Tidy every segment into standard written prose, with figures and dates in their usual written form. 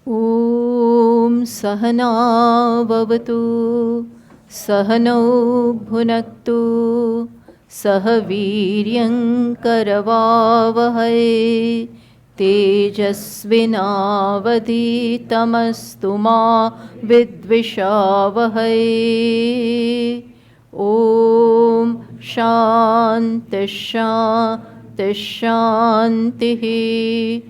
Om Sahana Bhavatu Sahano Bhunaktu Sahaviryam Karavavahai Tejasvinavadhitamastu ma vidvishavahai. Om Shanti Shanti Shantihi.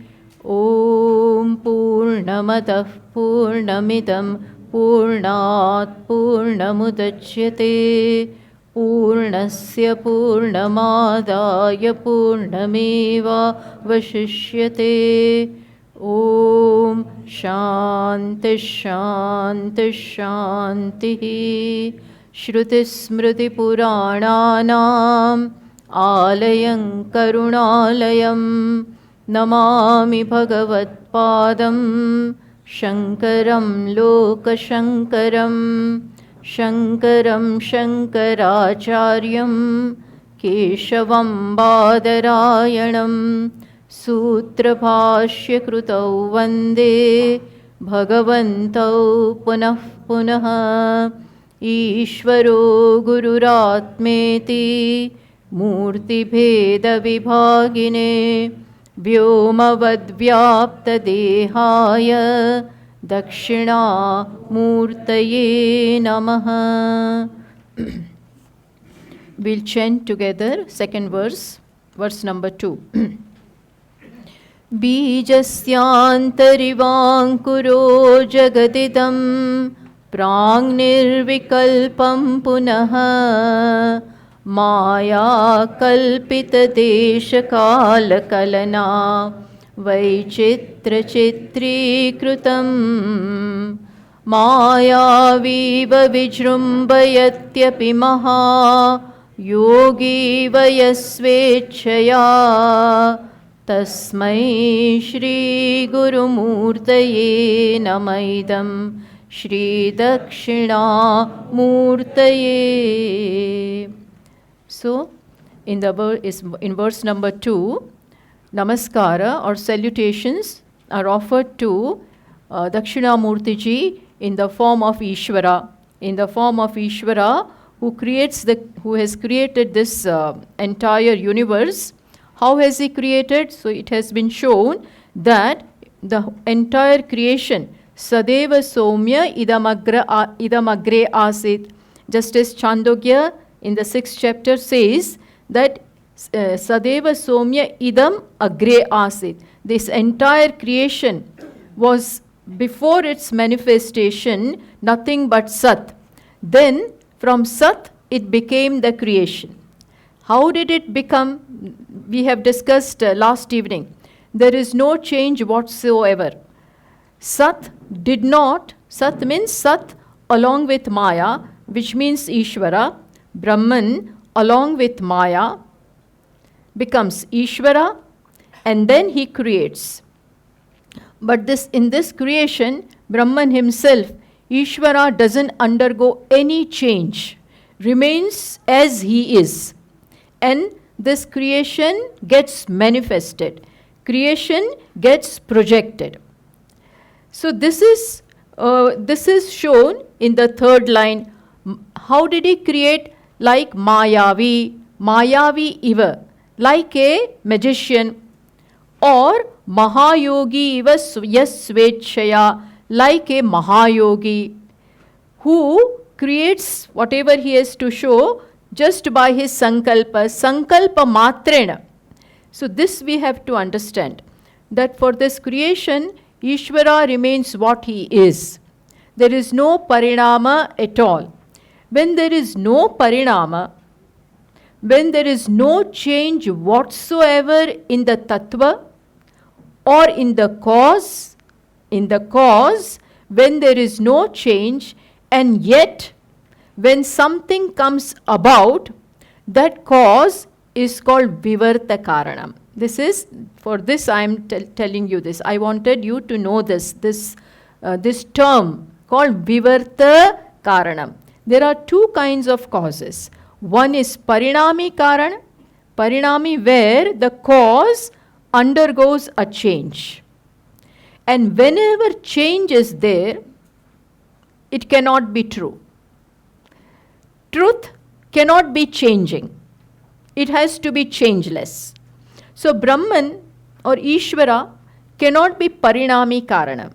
Om Purnamadah Purnamidam Purnat Purnamudachyate Purnasya Purnamadaya Purnameva Vashishyate. Om Shanti Shanti Shantihi. Shruti Smriti Purananam Alayam Karunalayam Namami Bhagavatpadam Shankaram Lokashankaram Shankaram Shankaracharyam Keshavam Badarayanam Sutrabhashya Krutau Vande Bhagavantau Punah Punah Ishvaro Gururatmeti Murti Bheda Vibhagine Vyomavadvyapta Dehaya Dakshinamurtaye Namaha. We'll chant together second verse, verse number 2. Bijasyantarivānkuro jagadidam Prāgnirvikalpam punaha Maya kalpita desha kala kalana Vaichitra chitri krutam Maya viva vijrumbayatyapi maha Yogi vayasvechaya Tasmai Shri Guru Murtaye Namaidam Shri Dakshinamurtaye. So, in verse number 2, Namaskara or salutations are offered to Dakshinamurtiji in the form of Ishvara, who has created this entire universe. How has he created? So it has been shown that the entire creation, Sadeva Somya idamagre asit, just as Chandogya in the 6th chapter says that Sadeva Somya idam agre asit. This entire creation was, before its manifestation, nothing but Sat. Then from Sat it became the creation. How did it become? We have discussed last evening. There is no change whatsoever. Sat means Sat along with Maya, which means Ishvara. Brahman along with Maya becomes Ishvara, and then he creates. But in this creation, Brahman himself, Ishvara, doesn't undergo any change, remains as he is. And this creation gets manifested. Creation gets projected. So this is shown in the third line. How did he create? Like Mayavi Iva, like a magician, or Mahayogi Iva Yasvechaya, like a Mahayogi, who creates whatever he has to show just by his sankalpa matrena. So this we have to understand, that for this creation, Ishvara remains what he is. There is no parinama at all. When there is no parinama, when there is no change whatsoever in the tattva or in the cause, when there is no change, and yet when something comes about, that cause is called vivarta karanam. For this I am telling you this. I wanted you to know this term called vivarta karanam. There are two kinds of causes. One is parinami karana. Parinami where the cause undergoes a change. And whenever change is there, it cannot be true. Truth cannot be changing. It has to be changeless. So Brahman or Ishvara cannot be Parinami Karanam.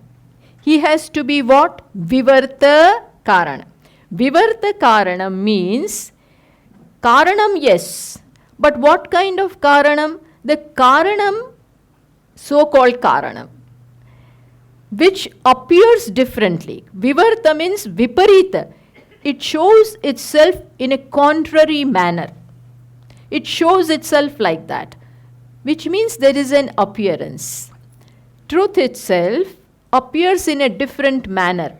He has to be what? Vivarta Karanam. Vivarta Karanam means Karanam, yes. But what kind of Karanam? The Karanam, so-called Karanam, which appears differently. Vivarta means Viparita. It shows itself in a contrary manner. It shows itself like that, which means there is an appearance. Truth itself appears in a different manner.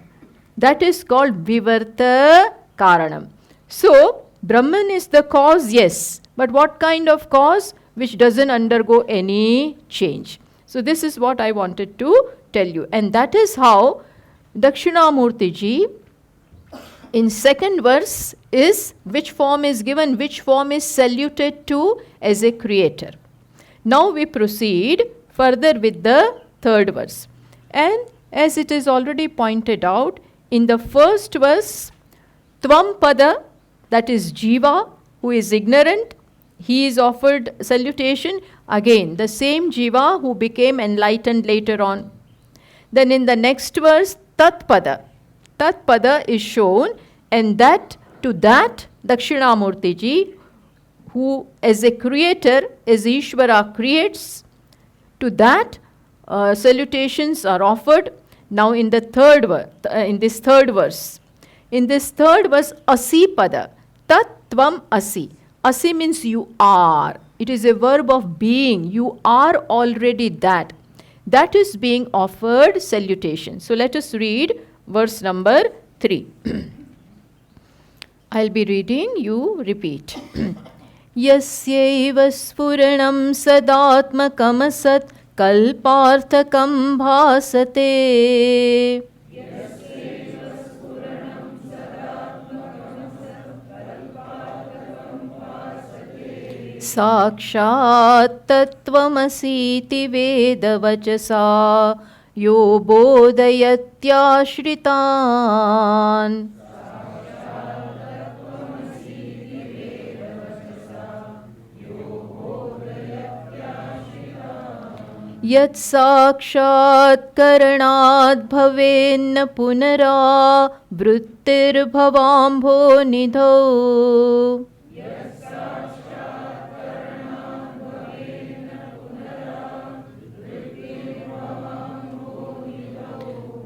That is called Vivarta Karanam. So, Brahman is the cause, yes. But what kind of cause? Which doesn't undergo any change. So, this is what I wanted to tell you. And that is how Dakshinamurti ji, in second verse, is which form is given, which form is saluted to as a creator. Now we proceed further with the third verse. And as it is already pointed out, in the first verse, Tvam Pada, that is Jiva, who is ignorant, he is offered salutation. Again, the same Jiva who became enlightened later on. Then in the next verse, Tat Pada. Tat Pada is shown, and that to that Dakshinamurti ji, who as a creator, as Ishvara creates, to that salutations are offered. Now in the in this third verse, Asi Pada, Tat Tvam Asi. Asi means you are. It is a verb of being. You are already that. That is being offered salutation. So let us read verse number 3. I'll be reading, you repeat. Yasyaiva sfuranam sadatmakam asat kalparthakam bhasate. Sakshat tattvamasiti vedavachasa yo bodhayatyashritan. Yat sakshat karanad bhavenna punara vrittir bhavambho nidho.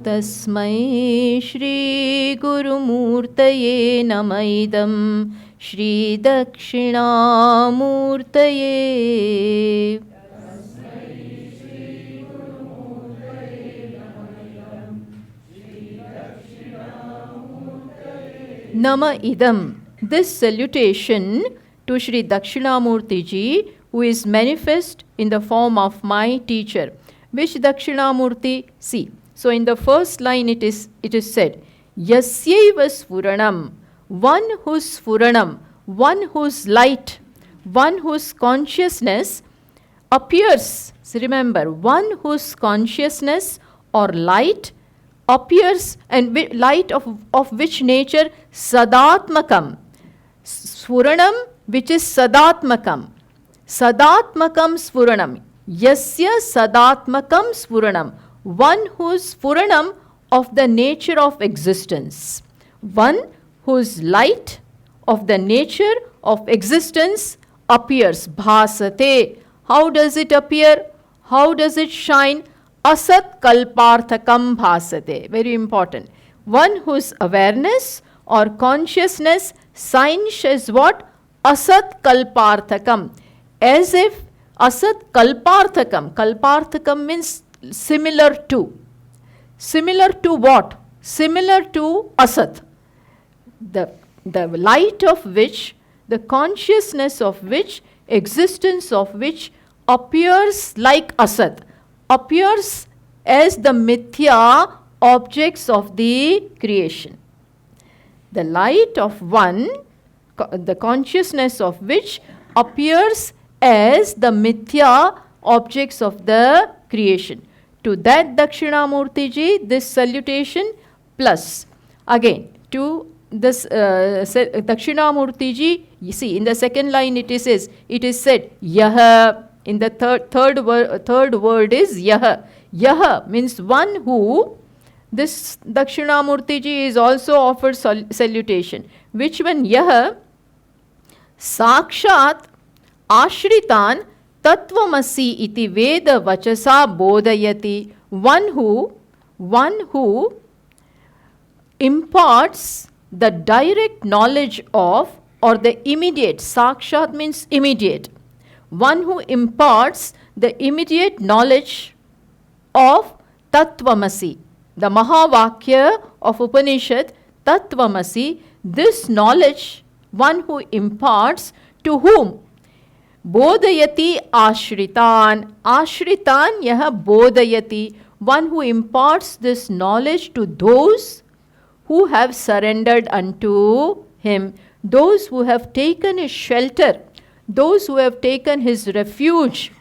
Tasmai Shri Gurumurtaye Namaidam Shri Dakshinamurtaye. Nama idam. This salutation to Shri Dakshinamurti ji, who is manifest in the form of my teacher. Which Dakshinamurti? See. So in the first line it is said, Yasyaiva Sfuranam, one whose Sfuranam, one whose light, one whose consciousness appears. So remember, one whose consciousness or light appears, and light of which nature? Sadatmakam. Sfuranam, which is Sadatmakam. Sadatmakam Sfuranam. Yasya Sadatmakam Sfuranam. One whose Sfuranam of the nature of existence. One whose light of the nature of existence appears. Bhasate. How does it appear? How does it shine? Asat kalparthakam bhasate. Very important. One whose awareness or consciousness shines as what? Asat kalparthakam. As if asat kalparthakam. Kalparthakam means similar to. Similar to what? Similar to asat. The light of which, the consciousness of which, existence of which appears like asat. Appears as the mithya objects of the creation. The light of one, the consciousness of which appears as the mithya objects of the creation. To that Dakshinamurti ji, this salutation plus. Again, to this Dakshinamurti ji, you see in the second line it is said Yaha. In the third word is Yaha. Yaha means one who. This Dakshinamurti ji is also offered salutation. Which one? Yaha Sakshat Ashritan Tattvamasi iti Veda Vachasa Bodhayati. One who imparts the direct knowledge of, or the immediate, Sakshat means immediate. One who imparts the immediate knowledge of Tattvamasi, the Mahavakya of Upanishad, Tattvamasi. This knowledge, one who imparts to whom? Bodhayati Ashritan. Ashritan yaha Bodhayati. One who imparts this knowledge to those who have surrendered unto him, those who have taken his shelter, those who have taken his refuge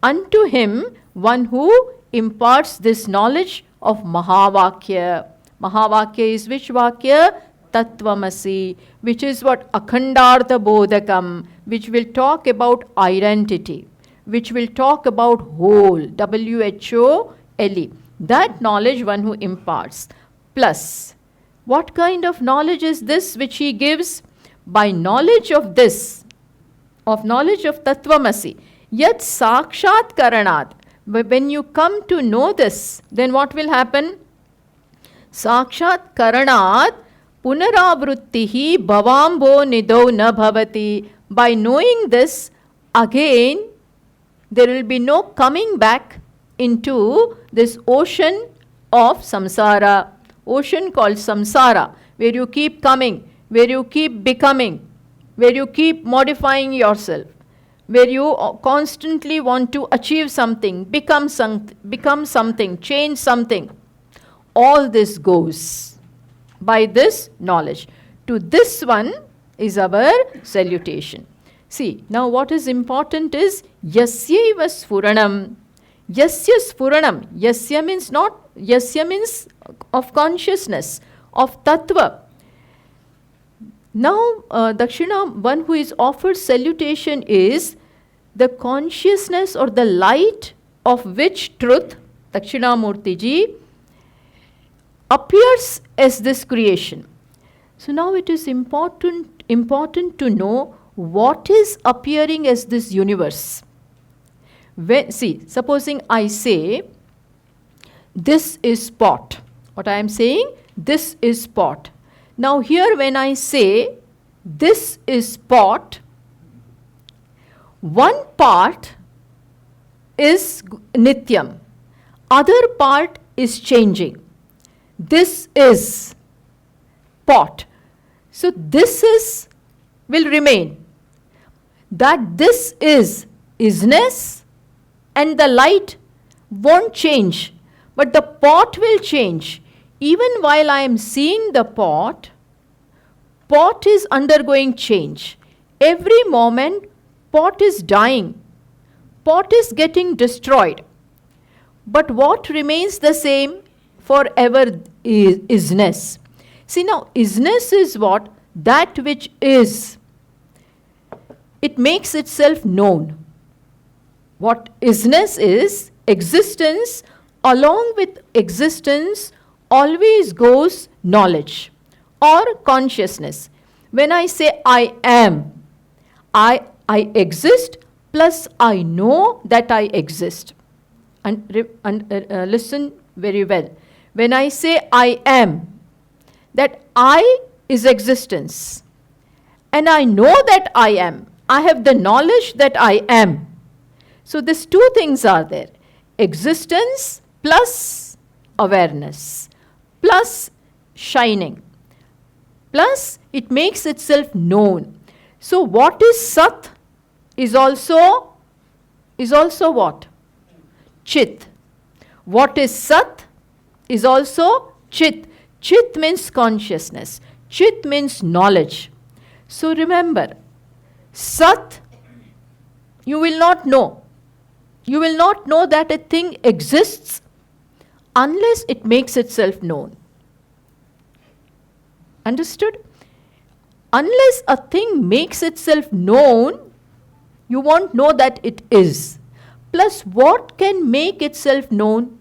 unto him. One who imparts this knowledge of Mahavakya. Mahavakya is which Vakya? Tattvamasi, which is what? Akhandartha Bodhakam, which will talk about identity, which will talk about whole, WHOLE. That knowledge one who imparts. Plus, what kind of knowledge is this which he gives? By knowledge of this, of knowledge of Tattvamasi, yat sakshat karanat. When you come to know this, then what will happen? Sakshat karanat punaravrittihi bhavambo nidau na bhavati. By knowing this, again, there will be no coming back into this ocean of samsara, ocean called samsara, where you keep coming, where you keep becoming, where you keep modifying yourself, where you constantly want to achieve something, become something, change something. All this goes by this knowledge. To this one is our salutation. See, now what is important is yasyaiva sfuranam. Yasya sfuranam. Yasya means not, yasya means of consciousness, of tattva. Now, Dakshina, one who is offered salutation is the consciousness or the light of which truth, Dakshinamurti ji, appears as this creation. So now it is important to know what is appearing as this universe. See, supposing I say, this is pot. What I am saying? This is pot. Now here when I say, this is pot, one part is nityam, other part is changing. This is pot. So this is will remain. That this is isness, and the light won't change, but the pot will change. Even while I am seeing the pot is undergoing change. Every moment, pot is dying. Pot is getting destroyed. But what remains the same? Forever is isness. See now, isness is what? That which is. It makes itself known. What isness is? Existence. Along with existence always goes knowledge or consciousness. When I say I am, I exist plus I know that I exist. And listen very well. When I say I am, that I is existence. And I know that I am. I have the knowledge that I am. So these two things are there. Existence plus awareness, plus shining, plus it makes itself known. So what is Sat is also what? Chit. What is Sat is also Chit. Chit means consciousness. Chit means knowledge. So remember, Sat you will not know. You will not know that a thing exists unless it makes itself known. Understood? Unless a thing makes itself known, you won't know that it is. Plus, what can make itself known?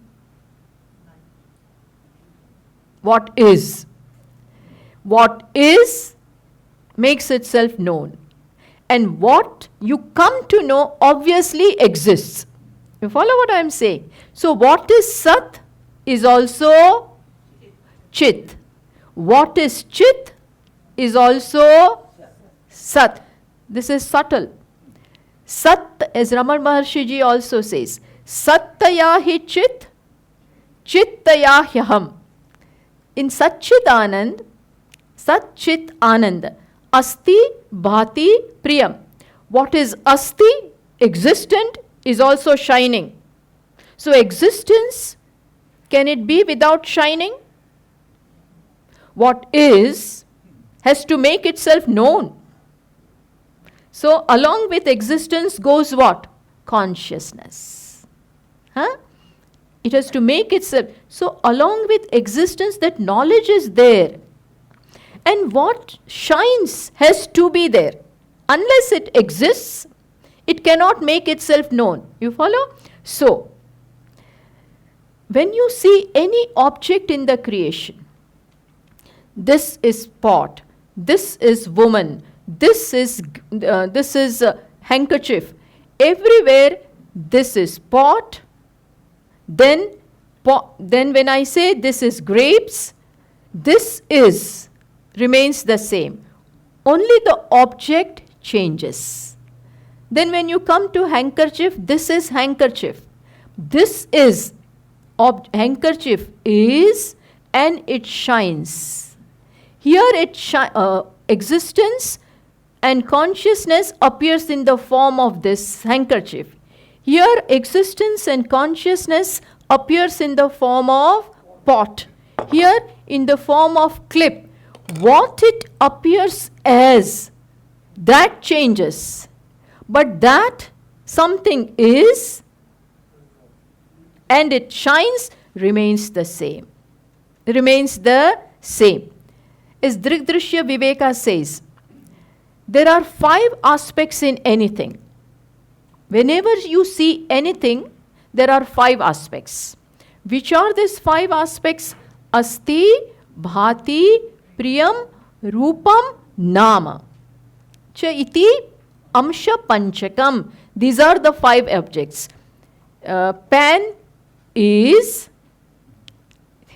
What is? What is makes itself known. And what you come to know obviously exists. You follow what I am saying? So what is Sat is also Chit. What is Chit is also Sat. This is subtle. Sat, as Ramana Maharshi Ji also says, Sattaya hi Chit, Chittaya hyaham. In Satchit Anand, Satchit Anand, Asti Bhati Priyam. What is Asti, existent, is also shining. So existence, can it be without shining? What is has to make itself known. So along with existence goes what? Consciousness. Huh? It has to make itself. So along with existence, that knowledge is there. And what shines has to be there. Unless it exists, it cannot make itself known. You follow? So, when you see any object in the creation, this is pot, this is woman, this is handkerchief. Everywhere, this is pot. Then when I say this is grapes, this is remains the same. Only the object changes. Then when you come to handkerchief, this is handkerchief. This is handkerchief is, and it shines. Here existence and consciousness appears in the form of this handkerchief. Here existence and consciousness appears in the form of pot. Here in the form of clip. What it appears as, that changes. But that something is and it shines remains the same. Remains the same. As Drigdrishya Viveka says, there are 5 aspects in anything. Whenever you see anything, there are 5 aspects. Which are these 5 aspects? Asti, Bhati, Priyam, Rupam, Nama. Cha iti Amsha Panchakam. These are the 5 objects. Pan is,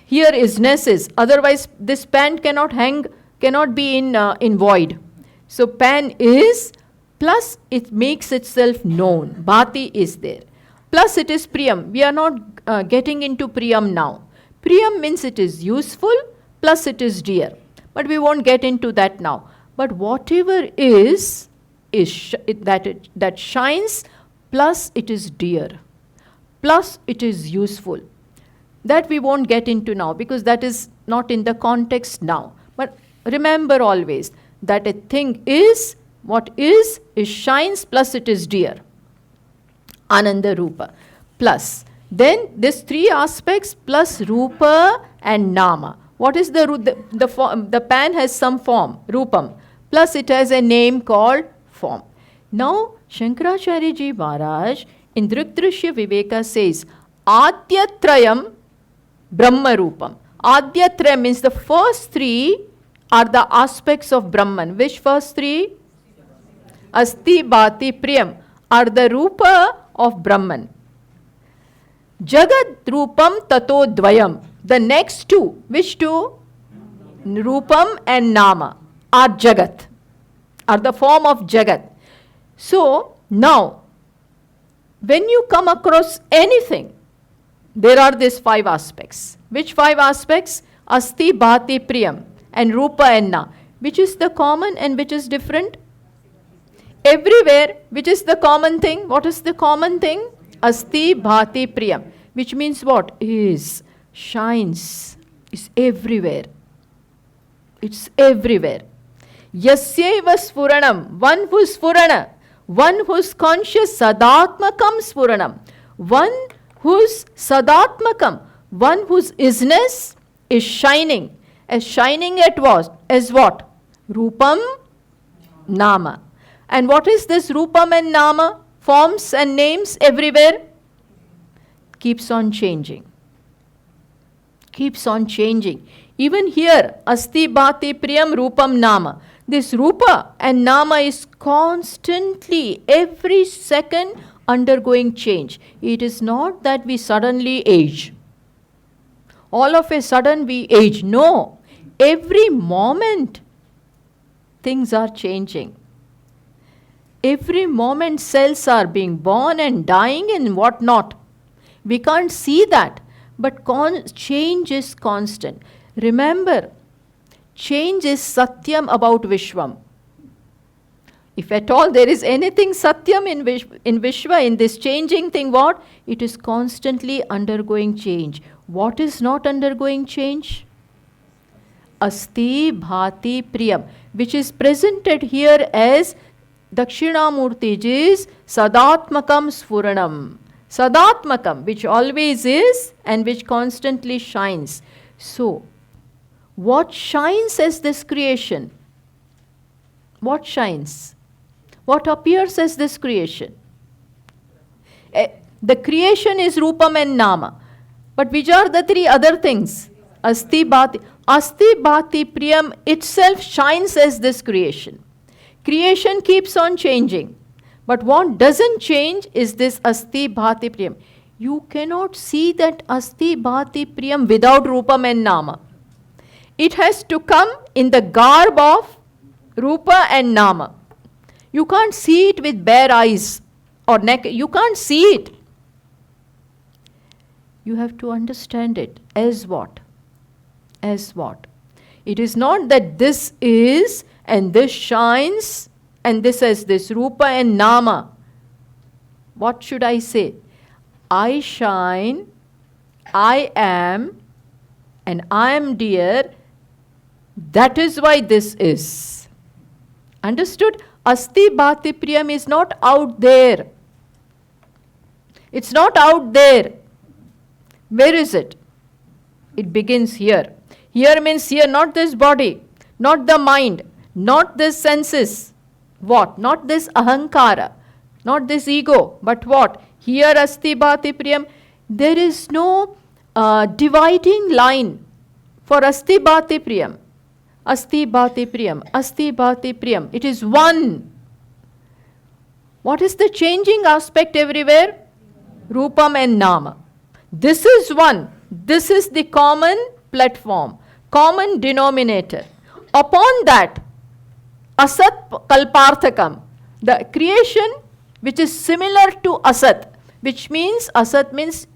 here isness is. Otherwise, this pan cannot hang, cannot be in void. So pan is, plus it makes itself known. Bhati is there. Plus it is Priyam. We are not getting into Priyam now. Priyam means it is useful, plus it is dear. But we won't get into that now. But whatever is that shines, plus it is dear, plus it is useful. That we won't get into now, because that is not in the context now. But remember always that a thing is, what is shines, plus it is dear. Ananda Rupa. Plus, then this 3 aspects plus Rupa and Nama. What is the form? The pan has some form, Rupam. Plus it has a name called form. Now, Shankaracharya Ji Maharaj in Drigdrishya Viveka says, Adhyatrayam Brahma Rupam. Adhyatrayam means the first 3 are the aspects of Brahman. Which first 3? Asti, Bhati, Priyam are the Rupa of Brahman. Jagat Rupam Tato Dvayam. The next 2, which 2? Rupam and Nama are Jagat, are the form of Jagat. So, now, when you come across anything, there are these 5 aspects. Which 5 aspects? Asti, Bhati, Priyam and Rupa and Na. Which is the common and which is different? Everywhere, which is the common thing? What is the common thing? Asti, Bhati, Priyam. Which means what? Is, shines, is everywhere. It's everywhere. Yasyeva Sfuranam, one who is Sfurana, one who's conscious sadatmakam sfuranam, one who's sadatmakam, one whose isness is shining. As shining at what? As what? Rupam, Nama. And what is this Rupam and Nama? Forms and names everywhere. Keeps on changing. Keeps on changing. Even here, Asti Bhati Priyam Rupam Nama. This Rupa and Nama is constantly, every second, undergoing change. It is not that we suddenly age. All of a sudden we age. No. Every moment, things are changing. Every moment, cells are being born and dying and whatnot. We can't see that, but change is constant. Remember, change is Satyam about Vishwam. If at all there is anything Satyam in Vishwa, in this changing thing, what? It is constantly undergoing change. What is not undergoing change? Asti Bhati Priyam, which is presented here as Dakshinamurtiji's Sadatmakam Sfuranam. Sadatmakam, which always is and which constantly shines. So, what shines as this creation? What shines? What appears as this creation? The creation is Rupam and Nama. But which are the three other things? Asti Bhati. Asti Bhati Priyam itself shines as this creation. Creation keeps on changing. But what doesn't change is this Asti Bhati Priyam. You cannot see that Asti Bhati Priyam without Rupam and Nama. It has to come in the garb of Rupa and Nama. You can't see it with bare eyes or neck. You can't see it. You have to understand it as what? As what? It is not that this is and this shines and this as this Rupa and Nama. What should I say? I shine, I am, and I am dear. That is why this is. Understood? Asti Bhati Priyam is not out there. It's not out there. Where is it? It begins here. Here means here, not this body, not the mind, not this senses. What? Not this ahankara, not this ego, but what? Here Asti Bhati Priyam. There is no dividing line for Asti Bhati Priyam. Asti Bhati Priyam, Asti Bhati Priyam. It is one. What is the changing aspect everywhere? Rupam and Nama. This is one. This is the common platform, common denominator. Upon that, Asat Kalparthakam, the creation which is similar to Asat, which means Asat means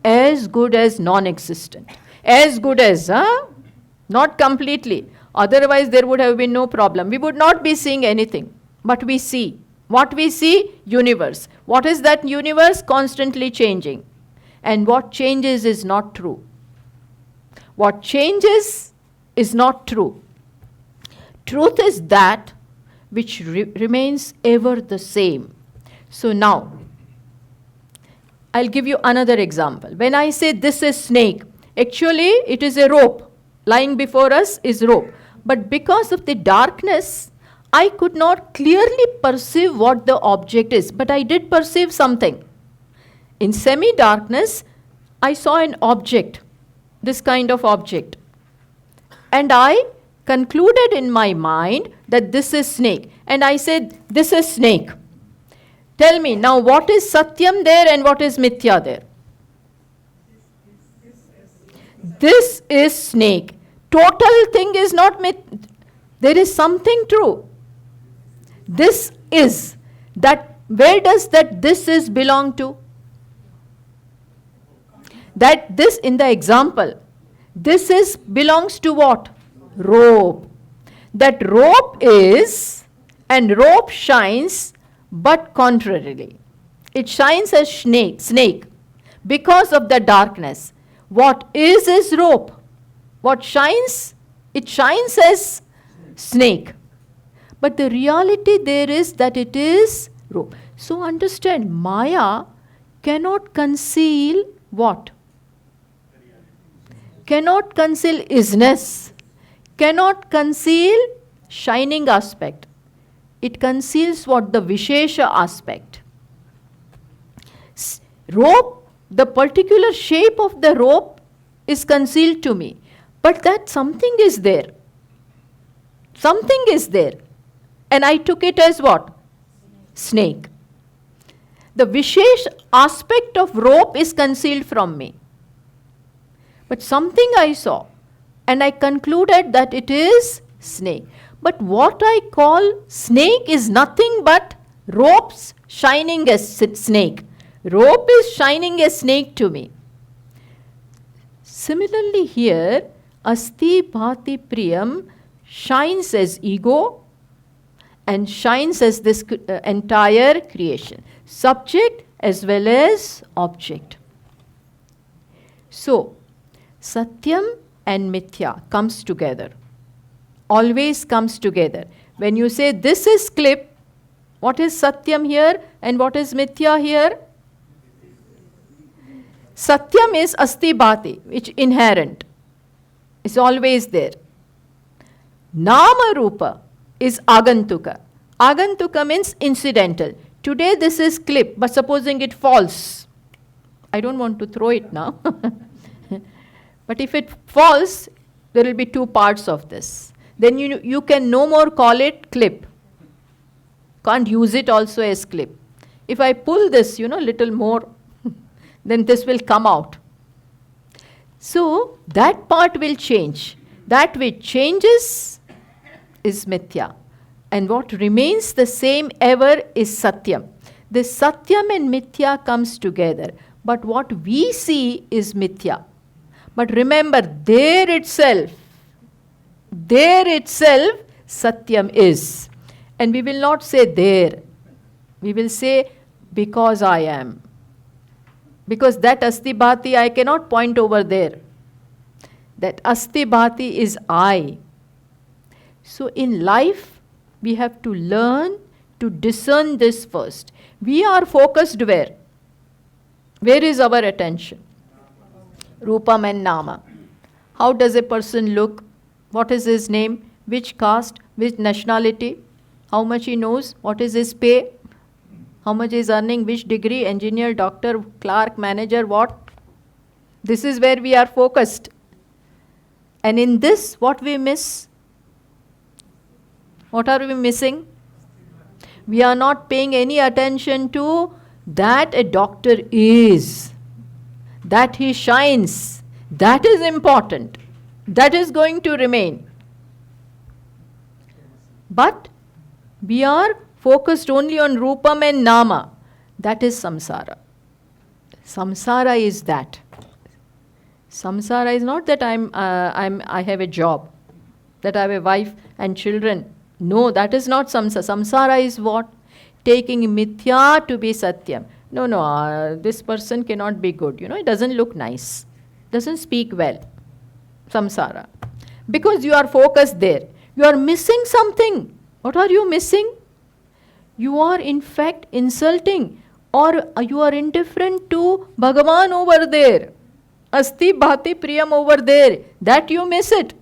as good as non-existent. As good as, not completely. Otherwise there would have been no problem. We would not be seeing anything. But we see. What we see? Universe. What is that universe? Constantly changing. And what changes is not true. What changes is not true. Truth is that which remains ever the same. So now, I'll give you another example. When I say this is snake, actually it is a rope. Lying before us is rope. But because of the darkness, I could not clearly perceive what the object is. But I did perceive something. In semi-darkness, I saw an object, this kind of object. And I concluded in my mind that this is snake. And I said, this is snake. Tell me, now what is Satyam there and what is Mithya there? This is snake. Total thing is not Mithya. There is something true. This is. That. Where does that this is belong to? That this in the example, this is belongs to what? Rope. That rope is, and rope shines, but contrarily. It shines as snake because of the darkness. What is rope? What shines? It shines as snake. But the reality there is that it is rope. So understand, Maya cannot conceal what? Cannot conceal isness, cannot conceal shining aspect. It conceals what? The Vishesha aspect. Rope, the particular shape of the rope is concealed to me, but that something is there. Something is there. And I took it as what? Snake. The Vishesh aspect of rope is concealed from me. But something I saw, and I concluded that it is snake. But what I call snake is nothing but ropes shining as snake. Rope is shining as snake to me. Similarly here, Asti Bhati Priyam shines as ego and shines as this entire creation. Subject as well as object. So, Satyam and Mithya comes together. Always comes together. When you say this is clip, what is Satyam here and what is Mithya here? Satyam is Asti Bhati, which inherent. It's always there. Nama Rupa is Agantuka. Agantuka means incidental. Today this is clip, but supposing it falls. I don't want to throw it now. But if it falls, there will be two parts of this. Then you can no more call it clip. Can't use it also as clip. If I pull this, little more, then this will come out. So that part will change. That which changes is Mithya. And what remains the same ever is Satyam. This Satyam and Mithya comes together. But what we see is Mithya. But remember, there itself, Satyam is. And we will not say there. We will say, because I am. Because that Asti Bhati I cannot point over there. That Asti Bhati is I. So in life, we have to learn to discern this first. We are focused where? Where is our attention? Rupam and Nama. How does a person look? What is his name? Which caste? Which nationality? How much he knows? What is his pay? How much is earning? Which degree? Engineer, doctor, clerk, manager, what? This is where we are focused. And in this, what we miss? What are we missing? We are not paying any attention to that a doctor is, that he shines. That is important. That is going to remain. But we are focused only on Rupam and Nama. That is samsara. Samsara is that. Samsara is not that I have a job, that I have a wife and children. No, that is not samsara. Samsara is what? Taking mithya to be satyam. No, this person cannot be good. It doesn't look nice. Doesn't speak well. Samsara. Because you are focused there. You are missing something. What are you missing? You are in fact insulting, or you are indifferent to Bhagavan over there. Asti Bhati Priyam over there. That you miss it.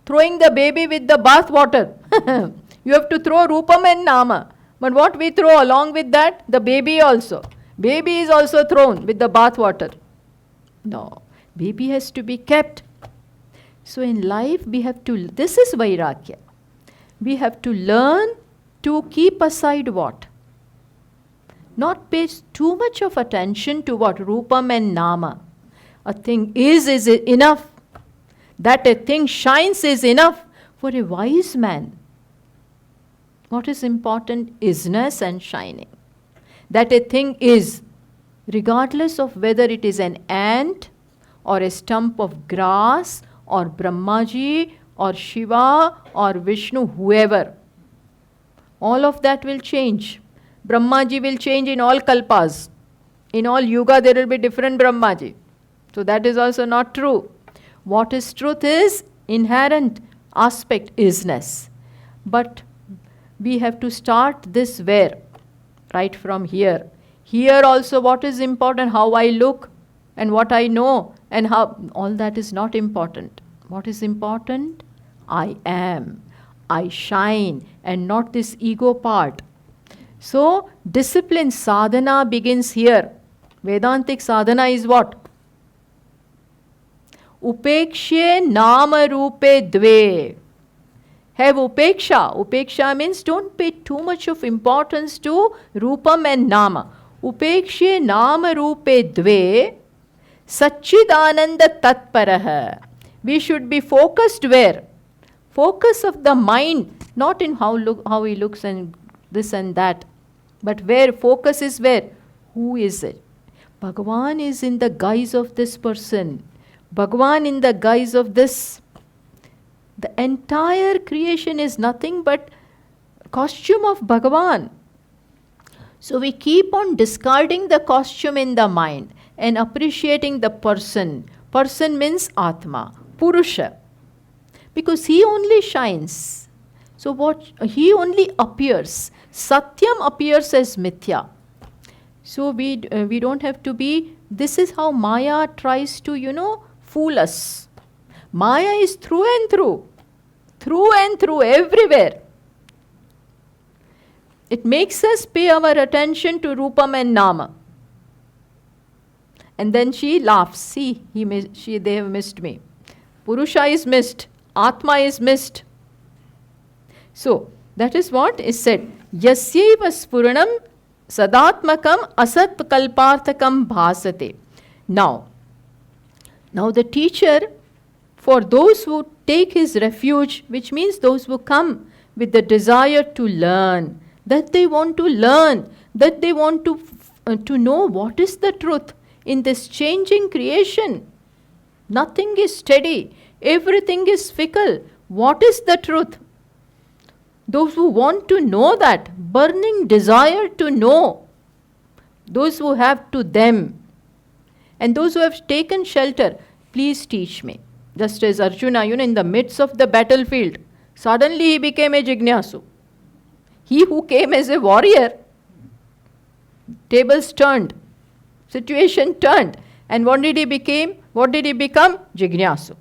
Throwing the baby with the bath water. You have to throw Rupam and Nama. But what we throw along with that? The baby also. Baby is also thrown with the bath water. No. Baby has to be kept. So in life we have to, this is Vairagya. We have to learn to keep aside what? Not pay too much of attention to what? Rupam and Nama. A thing is enough. That a thing shines is enough for a wise man. What is important? Isness and shining. That a thing is, regardless of whether it is an ant or a stump of grass or Brahmaji or Shiva or Vishnu, whoever. All of that will change. Brahmaji will change in all kalpas. In all yuga there will be different Brahmaji. So that is also not true. What is truth is inherent aspect, isness. But we have to start this where? right from here. Here also what is important? How I look and what I know and how, all that is not important. What is important? I am. I shine and not this ego part. So discipline sadhana begins here. Vedantic sadhana is what? Upekshe nama rupe dve. Have upeksha. Upeksha means don't pay too much of importance to rupam and nama. Upekshe nama rupe dve. Satchidananda tatparaha. We should be focused where? Focus of the mind, not in how he looks and this and that. But where focus is where? Who is it? Bhagavan is in the guise of this person. Bhagavan in the guise of this. The entire creation is nothing but costume of Bhagavan. So we keep on discarding the costume in the mind and appreciating the person. Person means Atma, Purusha. Because he only shines. So what he only appears. Satyam appears as Mithya. So we don't have to be, this is how Maya tries to, fool us. Maya is through and through, everywhere. It makes us pay our attention to Rupam and Nama. And then she laughs. See, they have missed me. Purusha is missed. Atma is missed. So, that is what is said. Yasyaiva spuranam sadatmakam asat kalparthakam bhasate. Now the teacher, for those who take his refuge, which means those who come with the desire to learn, that they want to learn, that they want to know what is the truth in this changing creation. Nothing is steady. Everything is fickle. What is the truth? Those who want to know that, burning desire to know, those who have to them, and those who have taken shelter, please teach me. Just as Arjuna, in the midst of the battlefield, suddenly he became a Jignasu. He who came as a warrior, tables turned, situation turned, and what did he become? Jignasu.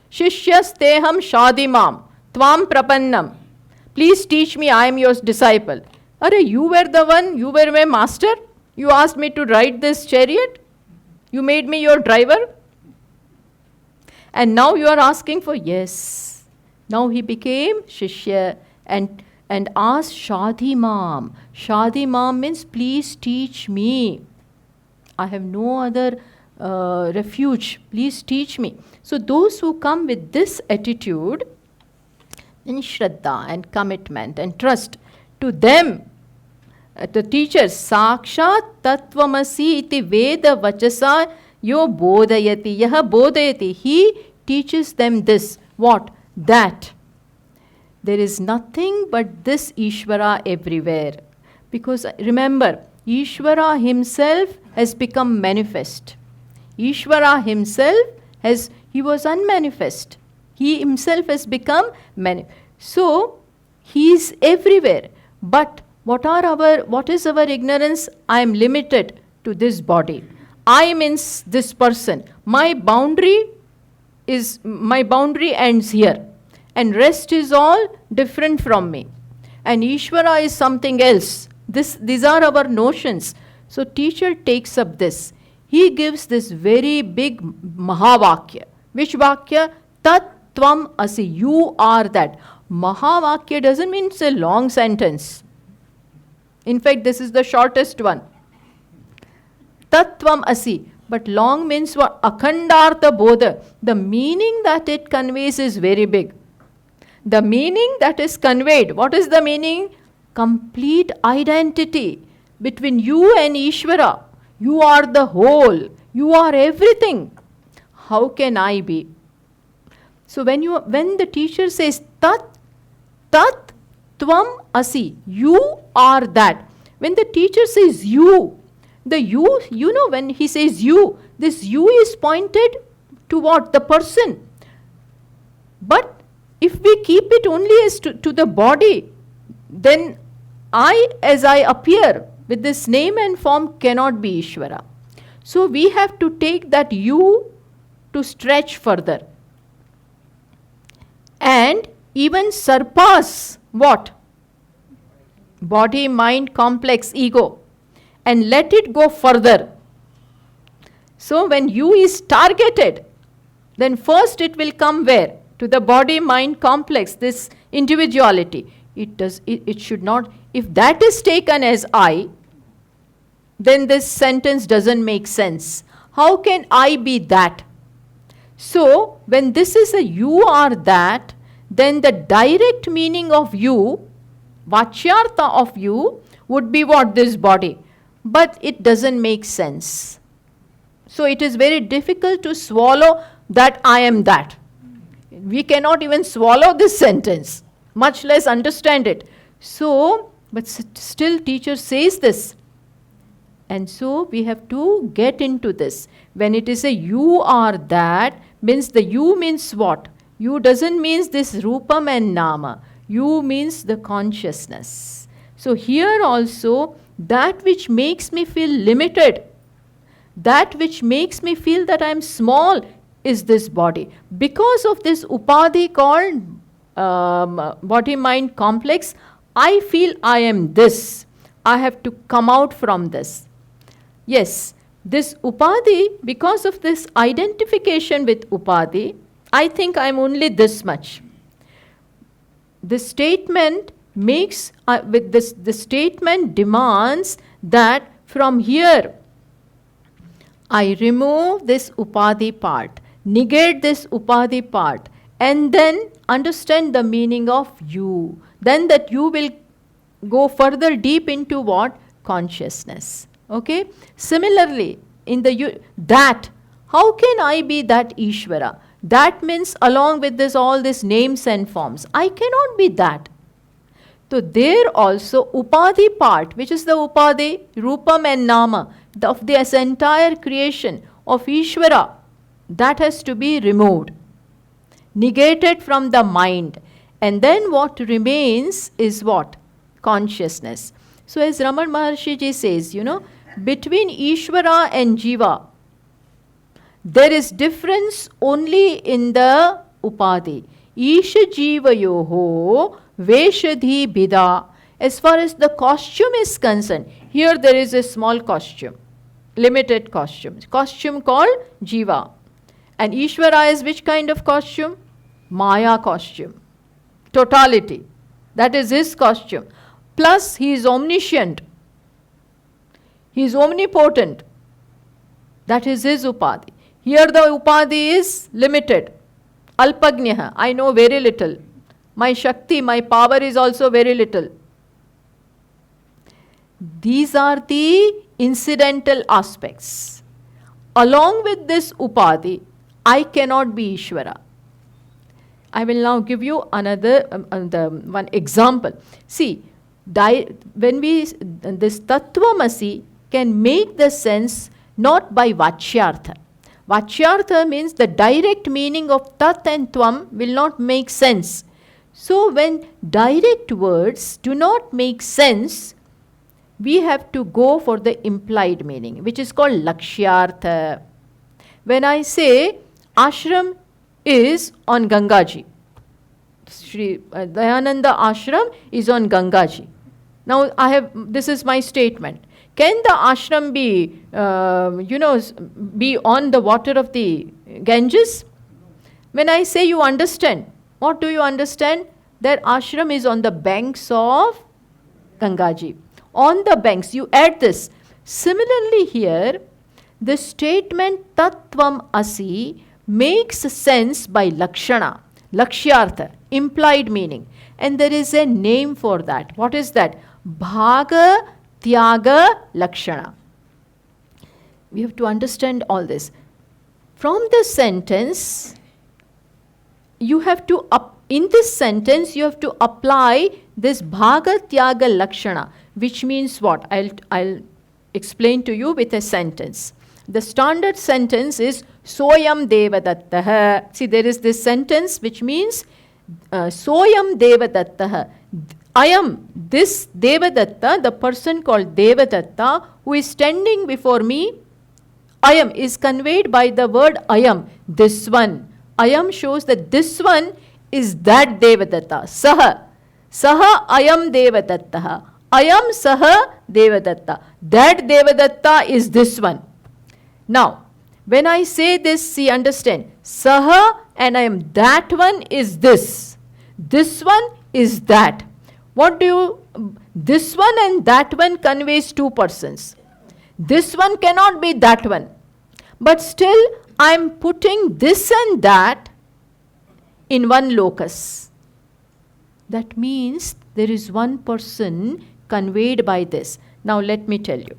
Shishyas teham shadimam, tvam prapannam. Please teach me, I am your disciple. Are you were the one, you were my master. You asked me to ride this chariot. You made me your driver. And now you are asking for, yes. Now he became Shishya and asked Shadimam. Shadimam means please teach me. I have no other refuge. Please teach me. So those who come with this attitude, in Shraddha and commitment and trust, to them, the teachers, Sakshat Tattvamasi iti Veda Vachasa yo bodhayati. Yaha bodhayati. He teaches them this. What? That there is nothing but this Ishvara everywhere. Because remember, Ishvara himself has become manifest. Ishvara himself he was unmanifest. He himself has become manifest. So, he is everywhere. But what is our ignorance? I am limited to this body. I means this person. My boundary ends here. And rest is all different from me. And Ishvara is something else. These are our notions. So teacher takes up this. He gives this very big Mahavakya. Which Vakya? Tat Tvam Asi. You are that. Mahavakya doesn't mean it's a long sentence. In fact, this is the shortest one. Tat Tvam Asi. But long means what? Akhandartha Bodha. The meaning that it conveys is very big. The meaning that is conveyed. What is the meaning? Complete identity between you and Ishvara. You are the whole. You are everything. How can I be? So when the teacher says tat tvam asi, you are that. When the teacher says you, the you, when he says you, this you is pointed to what? The person. But if we keep it only as to the body, then as I appear, with this name and form cannot be Ishvara. So we have to take that you to stretch further and even surpass what? Body, mind, complex, ego, and let it go further. So when you is targeted, then first it will come where? To the body, mind, complex, this individuality. It should not, if that is taken as I, then this sentence doesn't make sense. How can I be that? So when this is a you are that, then the direct meaning of you, Vachyartha of you, would be what? This body. But it doesn't make sense. So it is very difficult to swallow that I am that. We cannot even swallow this sentence, much less understand it. So, but still teacher says this. And so we have to get into this. When it is a you are that, means the you means what? You doesn't mean this rupam and nama. You means the consciousness. So here also, that which makes me feel limited, that which makes me feel that I am small, is this body. Because of this upadhi called body-mind complex, I feel I am this. I have to come out from this. Yes, this upadhi, because of this identification with upadhi, I think I am only this much. This statement makes, the statement demands that from here, I remove this upadhi part, negate this upadhi part, and then understand the meaning of you. Then that you will go further deep into what? Consciousness. Okay? Similarly, in the that, how can I be that Ishvara? That means along with this, all these names and forms. I cannot be that. So there also upadhi part, which is the upadhi, rupam and nama, of this entire creation of Ishvara, that has to be removed, negated from the mind. And then what remains is what? Consciousness. So as Raman Maharshi Ji says, between Ishvara and Jiva, there is difference only in the upadhi. Isha Jiva Yoho Veshadhi Bida. As far as the costume is concerned, here there is a small costume, limited costume. Costume called Jiva. And Ishvara is which kind of costume? Maya costume. Totality. That is his costume. Plus he is omniscient. He is omnipotent. That is his upadhi. Here the upadhi is limited. Alpagnyah, I know very little. My Shakti, my power is also very little. These are the incidental aspects. Along with this upadhi, I cannot be Ishvara. I will now give you another one example. See, when this Tattvamasi can make the sense not by Vachyartha. Vachyartha means the direct meaning of Tat and Tvam will not make sense. So when direct words do not make sense, we have to go for the implied meaning, which is called Lakshyartha. When I say ashram is on Gangaji, Shri Dayananda Ashram is on Gangaji. Now this is my statement. Can the ashram be on the water of the Ganges? When I say you understand, what do you understand? That ashram is on the banks of Gangaji. On the banks, you add this. Similarly here, the statement Tattvam Asi makes sense by Lakshana, Lakshyartha, implied meaning. And there is a name for that. What is that? Bhaga Tyaga Lakshana. We have to understand all this. From the sentence, you have to, in this sentence, you have to apply this Bhaga Tyaga Lakshana, which means what? I'll explain to you with a sentence. The standard sentence is Soyam Devadattaha. See, there is this sentence which means Soyam Devadattaha. I am this Devadatta, the person called Devadatta, who is standing before me. I am is conveyed by the word I am, this one. I am shows that this one is that Devadatta. Saha. Saha I am Devadatta. I am Saha Devadatta. That Devadatta is this one. Now, when I say this, see, understand. Saha and I am that one is this. This one is that. What do you, this one and that one conveys two persons. This one cannot be that one. But still, I am putting this and that in one locus. That means there is one person conveyed by this. Now let me tell you.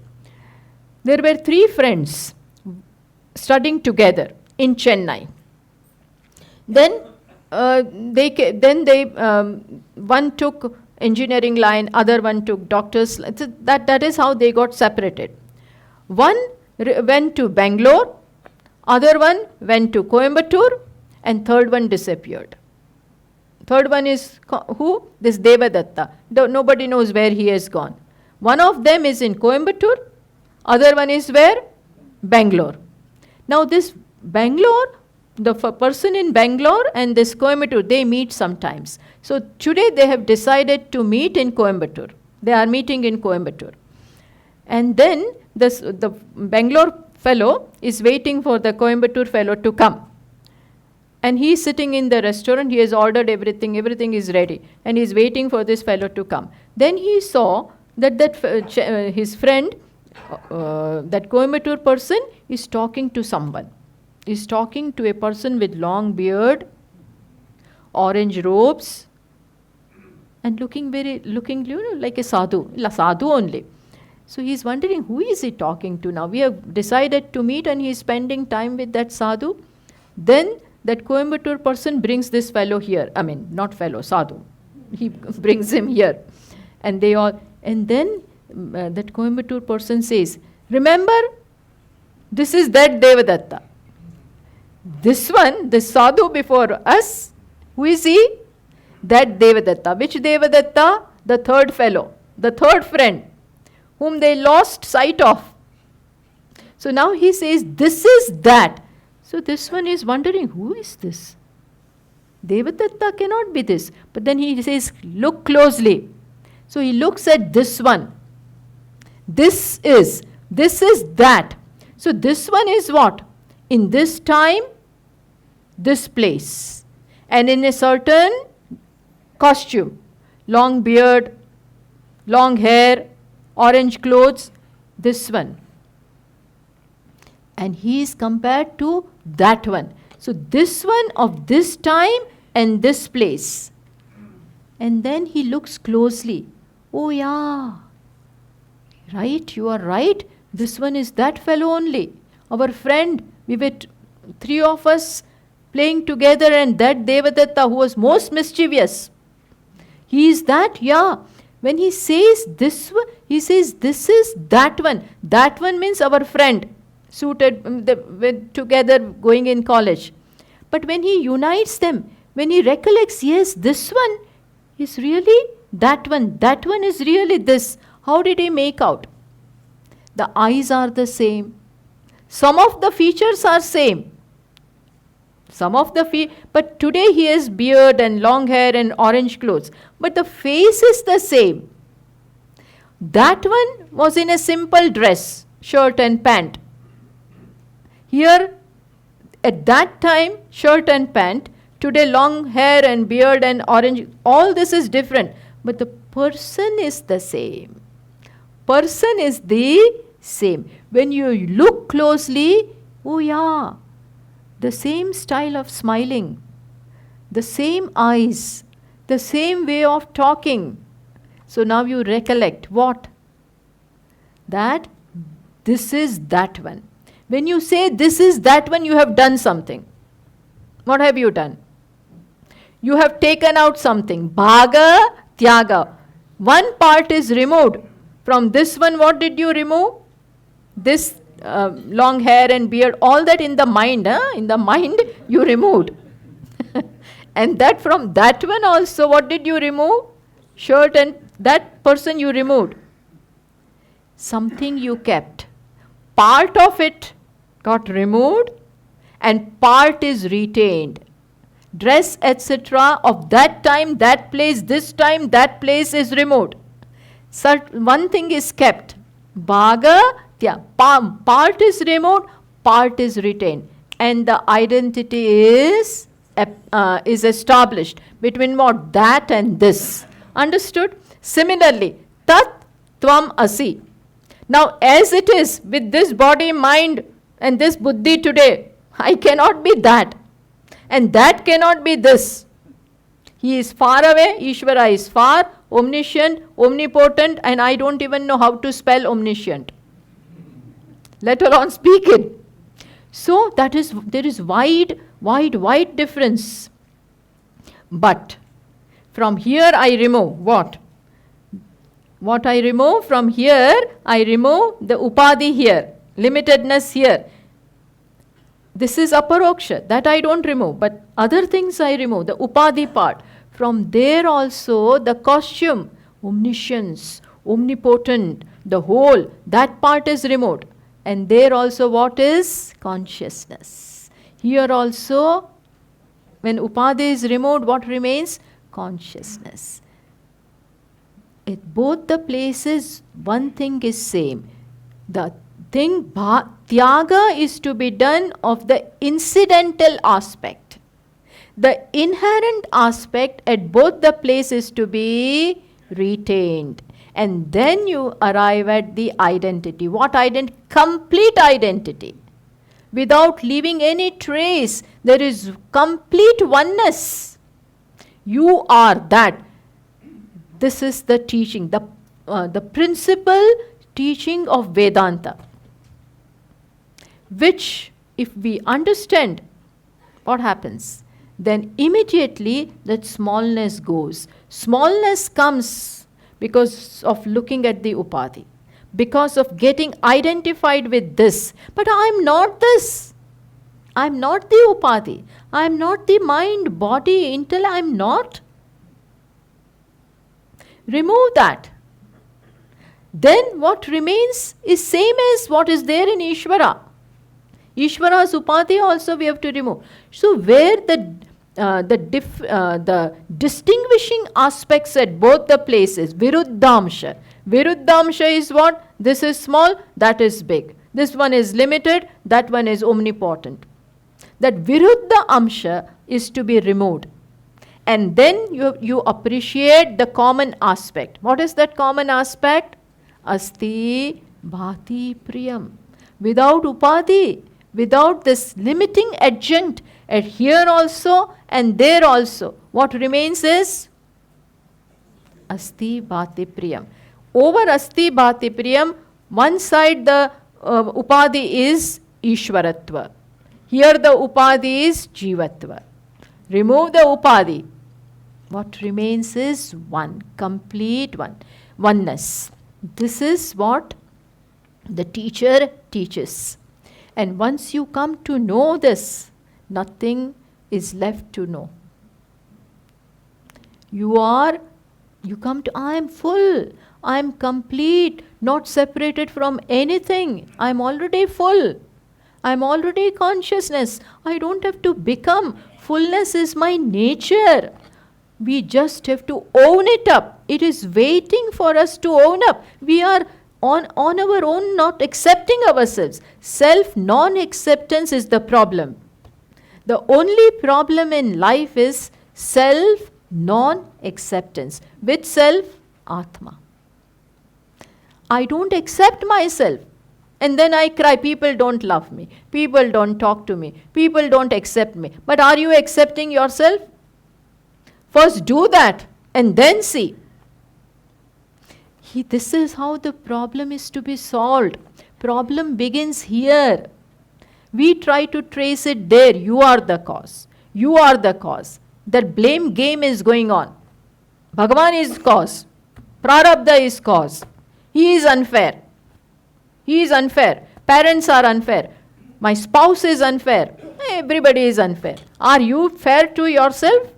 There were three friends studying together in Chennai. Then one took engineering line, other one took doctor's line. So that is how they got separated. One went to Bangalore, other one went to Coimbatore, and third one disappeared. Third one is who? This Devadatta. Nobody knows where he has gone. One of them is in Coimbatore, other one is where? Bangalore. Now this Bangalore, the person in Bangalore and this Coimbatore, they meet sometimes. So today they have decided to meet in Coimbatore. They are meeting in Coimbatore. And then the Bangalore fellow is waiting for the Coimbatore fellow to come. And he is sitting in the restaurant, he has ordered everything is ready. And he is waiting for this fellow to come. Then he saw that his friend, that Coimbatore person, is talking to someone. Is talking to a person with long beard, orange robes, and looking like a sadhu only. So he is wondering, who is he talking to now? We have decided to meet and he is spending time with that sadhu. Then that Coimbatore person brings this fellow here. I mean, not fellow, sadhu. He brings him here. And then that Coimbatore person says, remember, this is that Devadatta. This one, this sadhu before us, who is he? That Devadatta. Which Devadatta? The third fellow, the third friend, whom they lost sight of. So now he says, this is that. So this one is wondering, who is this? Devadatta cannot be this. But then he says, look closely. So he looks at this one. This is that. So this one is what? In this time, this place. And in a certain costume. Long beard, long hair, orange clothes, this one. And he is compared to that one. So this one of this time and this place. And then he looks closely. Oh yeah, right, you are right. This one is that fellow only. Our friend, we were three of us playing together, and that Devadatta who was most mischievous. He is that, yeah. When he says this one, he says this is that one. That one means our friend, suited together going in college. But when he unites them, when he recollects, yes, this one is really that one is really this. How did he make out? The eyes are the same. Some of the features are same. But today he has beard and long hair and orange clothes. But the face is the same. That one was in a simple dress, shirt and pant. Here, at that time, shirt and pant. Today, long hair and beard and orange. All this is different. But the person is the same. Person is the same. When you look closely, oh yeah, the same style of smiling, the same eyes, the same way of talking. So now you recollect what? That this is that one. When you say this is that one, you have done something. What have you done? You have taken out something. Bhaga, tyaga. One part is removed. From this one, what did you remove? This long hair and beard, all that in the mind. In the mind, you removed. And that from that one also, what did you remove? shirt and that person you removed. Something you kept. Part of it got removed and part is retained. Dress, etc. of that time, that place, this time, that place is removed. One thing is kept. Bhaga, part is removed, part is retained. And the identity is established between what? That and this. Understood? Similarly, tat tvam asi. Now, as it is with this body, mind, and this buddhi today, I cannot be that. And that cannot be this. He is far away, Ishvara is far, omniscient, omnipotent, and I don't even know how to spell omniscient, let alone speak it. So there is wide difference. But from here I remove what? What I remove from here, I remove the upadhi here, limitedness here. This is aparoksha, that I don't remove, but other things I remove, the upadhi part. From there also the costume, omniscience, omnipotent, the whole, that part is removed. And there also what is? Consciousness. Here also, when upadhi is removed, what remains? Consciousness. At both the places, one thing is same. The thing, tyaga is to be done of the incidental aspect. The inherent aspect at both the places to be retained. And then you arrive at the identity. What identity? Complete identity. Without leaving any trace. There is complete oneness. You are that. This is the teaching, the principal teaching of Vedanta. Which, if we understand, what happens? Then immediately that smallness goes. Smallness comes because of looking at the upadhi, because of getting identified with this. But I am not this. I am not the upadhi. I am not the mind, body, intellect. I am not. Remove that. Then what remains is same as what is there in Ishvara. Ishvara's upadhi also we have to remove. So where the distinguishing aspects at both the places, viruddhamsha. Viruddhamsha is what? This is small, that is big. This one is limited, that one is omnipotent. That viruddha amsha is to be removed. And then you appreciate the common aspect. What is that common aspect? Asti bhati priyam. Without upadhi, without this limiting adjunct at here also and there also, what remains is asti bhati priyam. Over asti bhati priyam, one side the upadhi is ishvaratva. Here the upadhi is jivatva. Remove the upadhi. What remains is one, complete one, oneness. This is what the teacher teaches. And once you come to know this, nothing is left to know. You come to, I am full, I am complete, not separated from anything. I am already full. I am already consciousness. I don't have to become. Fullness is my nature. We just have to own it up. It is waiting for us to own up. We are on our own not accepting ourselves. Self non-acceptance is the problem. The only problem in life is self non-acceptance. Which self? Atma. I don't accept myself. And then I cry, people don't love me. People don't talk to me. People don't accept me. But are you accepting yourself? First do that and then see. This is how the problem is to be solved. Problem begins here. We try to trace it there. You are the cause. You are the cause. That blame game is going on. Bhagavan is cause. Prarabdha is cause. He is unfair. He is unfair. Parents are unfair. My spouse is unfair. Everybody is unfair. Are you fair to yourself?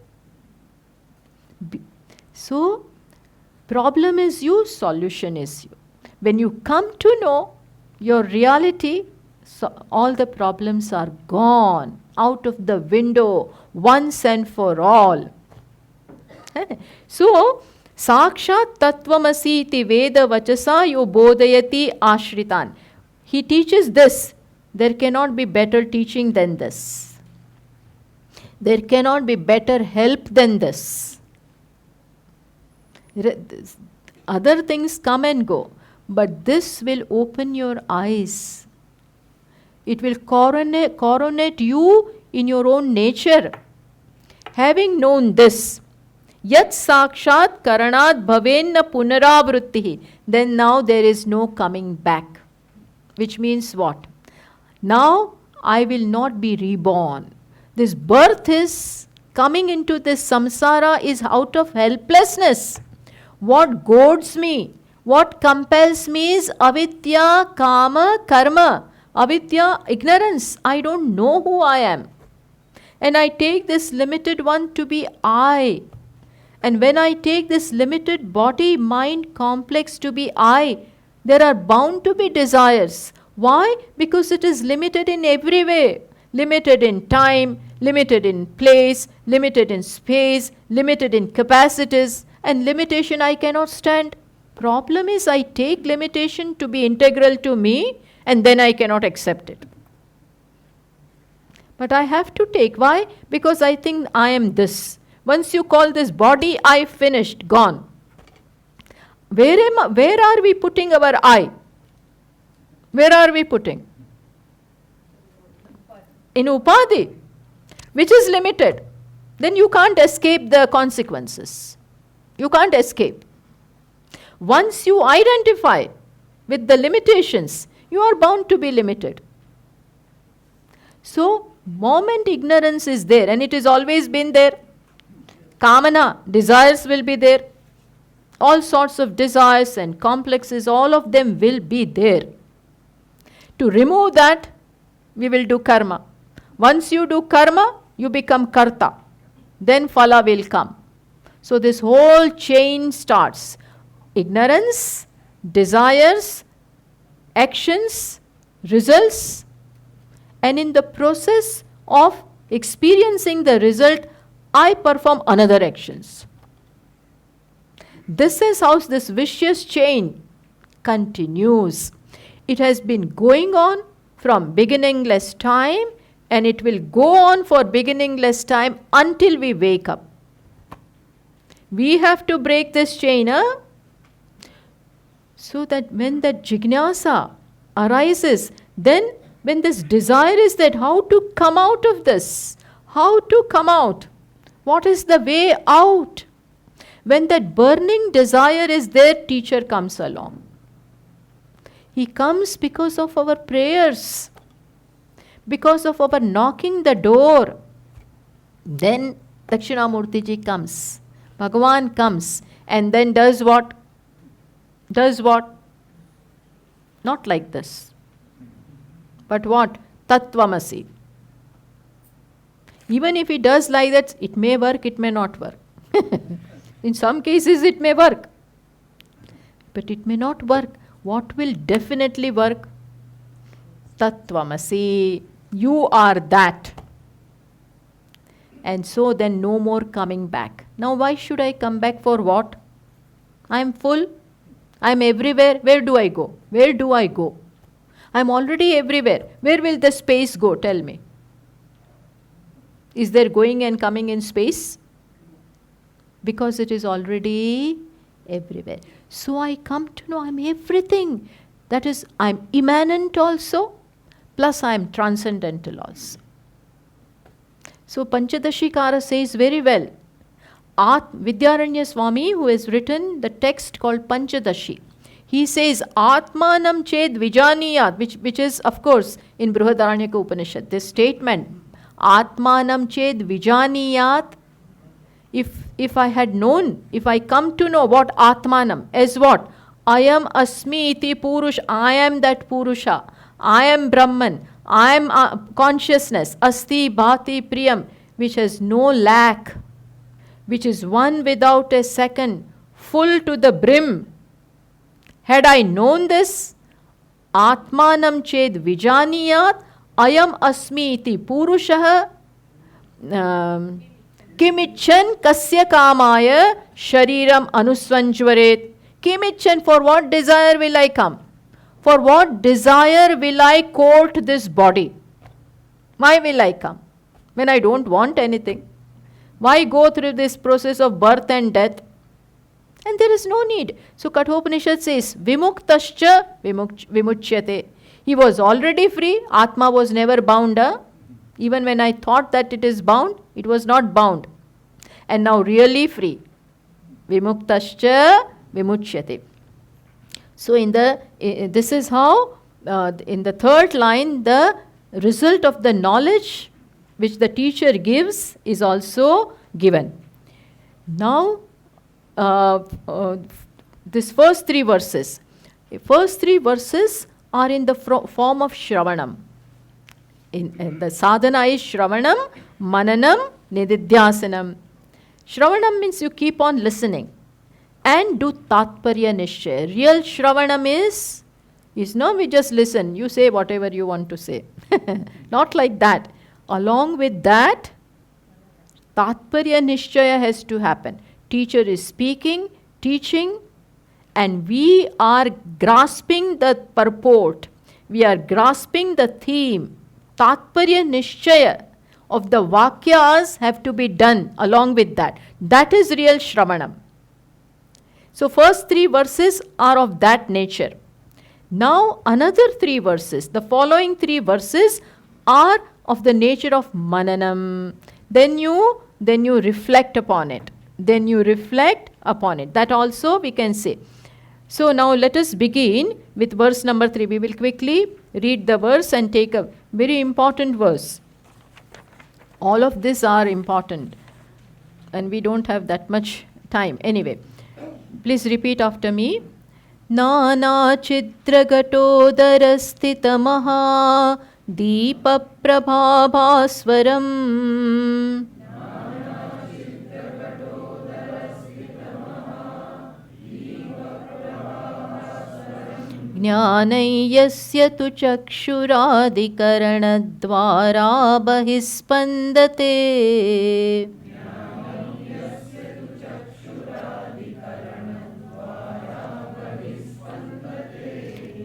So, Problem is you, solution is you. When you come to know your reality, so all the problems are gone out of the window once and for all. So, Sakshat Tattvamasi iti Veda Vachasa yo bodhayati ashritan. He teaches this. There cannot be better teaching than this. There cannot be better help than this. Other things come and go, but this will open your eyes. It will coronate you in your own nature. Having known this, Yat sakshat karanat bhavenna punaravrittihi, then now there is no coming back. Which means what? Now I will not be reborn. This birth is coming into this samsara is out of helplessness. What goads me, what compels me is avidya, kama, karma. Avidya, ignorance. I don't know who I am. And I take this limited one to be I. And when I take this limited body, mind complex to be I, there are bound to be desires. Why? Because it is limited in every way. Limited in time, limited in place, limited in space, limited in capacities, and limitation I cannot stand. Problem is I take limitation to be integral to me, and then I cannot accept it. But I have to take. Why? Because I think I am this. Once you call this body I, finished, gone. Where are we putting our I? Where are we putting? In upadhi, which is limited. Then you can't escape the consequences. You can't escape. Once you identify with the limitations, you are bound to be limited. So, moment ignorance is there, and it has always been there. Kamana, desires will be there. All sorts of desires and complexes, all of them will be there. To remove that, we will do karma. Once you do karma, you become karta. Then phala will come. So this whole chain starts. Ignorance, desires, actions, results, and in the process of experiencing the result, I perform another actions. This is how this vicious chain continues. It has been going on from beginningless time, and it will go on for beginningless time until we wake up. We have to break this chain, so that when that jignasa arises, then when this desire is that how to come out of this, how to come out, what is the way out? When that burning desire is there, teacher comes along. He comes because of our prayers, because of our knocking the door. Then Dakshinamurti ji comes, Bhagavan comes, and then does what? Does what? Not like this. But what? Tattvamasi. Even if he does like that, it may work, it may not work. In some cases it may work, but it may not work. What will definitely work? Tattvamasi. You are that. And so then no more coming back. Now why should I come back for what? I am full. I am everywhere. Where do I go? Where do I go? I am already everywhere. Where will the space go? Tell me. Is there going and coming in space? Because it is already everywhere. So I come to know I am everything. That is, I am immanent also, plus I am transcendental also. So Panchadashikara says very well. Vidyaranya Swami, who has written the text called Panchadashi, he says, Atmanam ched vijaniyat, which is, of course, in Brihadaranyaka Upanishad. This statement, Atmanam ched vijaniyat, if I had known, if I come to know what Atmanam, as what? I am Asmi iti Purush, I am that Purusha, I am Brahman, I am consciousness, Asti Bhati Priyam, which has no lack, which is one without a second, full to the brim. Had I known this, Atmanam ched vijaniyat ayam asmi iti purushah kimichan kasya kamaya shariram anusvanjvaret. Kimichan, for what desire will I come? For what desire will I court this body? Why will I come when I don't want anything? Why go through this process of birth and death? And there is no need. So Kathopanishad says, Vimuktascha vimuchyate. He was already free. Atma was never bound. Even when I thought that it is bound, it was not bound. And now really free. Vimuktascha vimuchyate. So this is how, in the third line, the result of the knowledge which the teacher gives is also given. Now, this first three verses are in the form of Shravanam. In the sadhana is Shravanam, Mananam, Nididhyasanam. Shravanam means you keep on listening and do Tatparya Nishchaya. Real Shravanam is no, we just listen, you say whatever you want to say. Not like that. Along with that, Tatparya Nishchaya has to happen. Teacher is speaking, teaching, and we are grasping the purport. We are grasping the theme. Tatparya Nishchaya of the Vakyas have to be done along with that. That is real Shravanam. So first three verses are of that nature. Now another three verses, the following three verses are of the nature of Mananam. Then you reflect upon it. That also we can say. So now let us begin with verse number 3. We will quickly read the verse and take a very important verse. All of these are important and we don't have that much time. Anyway, please repeat after me. Nana chidragatodara Deepa Prabhabhaswaram Jnanayasya tu chakshuraadikaranadvara bahispandate